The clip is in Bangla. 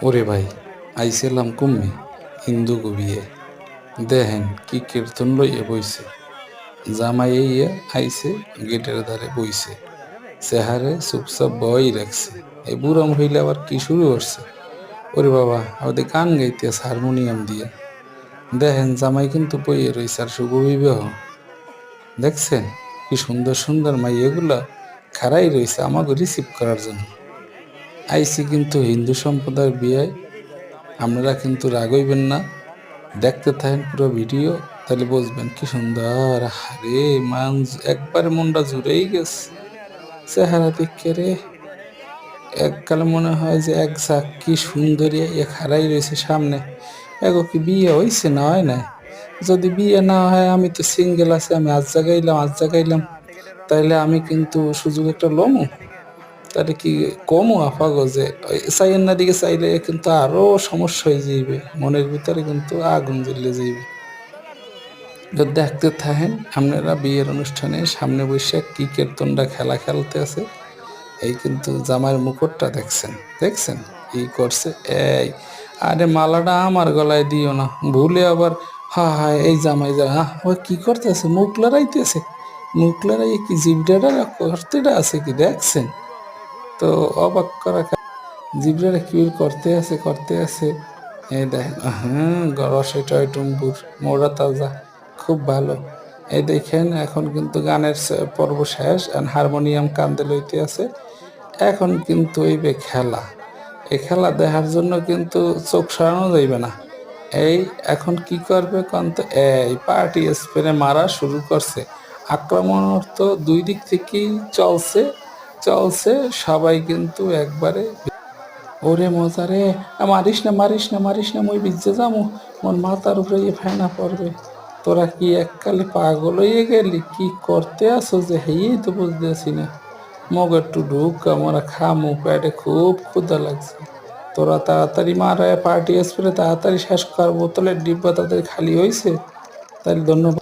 ওরে ভাই, আইছিলাম কুম্মি হিন্দু বিয়ে। দেখেন কি কীর্তন লইয়া বইছে। জামাই ইয়ে আইছে, গেটের ধারে বইছে, চেহারে চুপচাপ বই রাখছে। এই বুড়া মহিলা আবার কি শুরু করছে। ওরে বাবা, আমাদের গান গাইতেছে হারমোনিয়াম দিয়ে। দেখেন জামাই কিন্তু বইয়ে রয়েছে, আর শুভ বিবাহ। দেখছেন কি সুন্দর সুন্দর মাইয়াগুলা খাড়াই রয়েছে আমাকে রিসিভ করার জন্য। আইসি কিন্তু হিন্দু সম্প্রদায়ের বিয়ায়। আপনারা কিন্তু রাগ হইবেন না, দেখতে থাকেন পুরো ভিডিও, তাহলে বুঝবেন কি সুন্দর। আরে মান একবারে মনটা জুড়েই গেছে চেহারা দেখে রে। এককালে মনে হয় যে এক ঝাঁক কি সুন্দরী এ খাড়াই রয়েছে সামনে। এগো কি বিয়ে হইছে না হয় না? যদি বিয়ে না হয়, আমি তো সিঙ্গেল আছি, আমি আজ জাগাইলাম, তাইলে আমি কিন্তু সুযোগ একটা লমু। তাহলে কি কমও আফাগো যে চাইয়ের না দিকে চাইলে কিন্তু আরো সমস্যা হয়ে যাইবে, মনের ভিতরে কিন্তু আগুন জ্বলে যাইবে। তো দেখতে থাকেন আপনারা বিয়ের অনুষ্ঠানে সামনে বসে কি কীর্তনটা খেলা খেলতে আছে। এই কিন্তু জামাইয়ের মুকুটটা দেখছেন, দেখছেন কি করছে। এই আরে মালাটা আমার গলায় দিও না ভুলে আবার। হা হা, এই জামাই ও কি করতেছে, মুখ লড়াইতেছে। মুখ লড়াইয়ে কি জিভটা করতেটা আছে কি দেখছেন? তো অবাক করা জিব্রারে কি করতে আছে। এই দেখেন, হ্যাঁ রসে টয় টুম্বুর মোড়া তাজা, খুব ভালো। এই দেখেন এখন কিন্তু গানের পর্ব শেষ, হারমোনিয়াম কান্দে লইতে আছে। এখন কিন্তু এই খেলা, এই খেলা দেখার জন্য কিন্তু চোখ সরানো যাইবে না। এই এখন কি করবে কন্ত, এই পার্টি স্প্রে মারা শুরু করছে। আক্রমণ তো দুই দিক থেকেই চলছে চলছে সবাই কিন্তু একবারে। ওরে মজা রে, মারিস না মই ভিজে যামু, মোর মাথার উপরে ফেনা পড়বে। তোরা কি এককালে পাগল হয়ে গেলি? কি করতে আসো যে হেই তো বুঝতেছি না। মগ একটু ঢুক, আমরা খামু, পেটে খুব ক্ষুধা লাগছে। তোরা তাড়াতাড়ি মারা পার্টি স্প্রে তাড়াতাড়ি শেষ কর, বোতলের ডিব্বা তাড়াতাড়ি খালি হয়েছে। তাহলে ধন্যবাদ।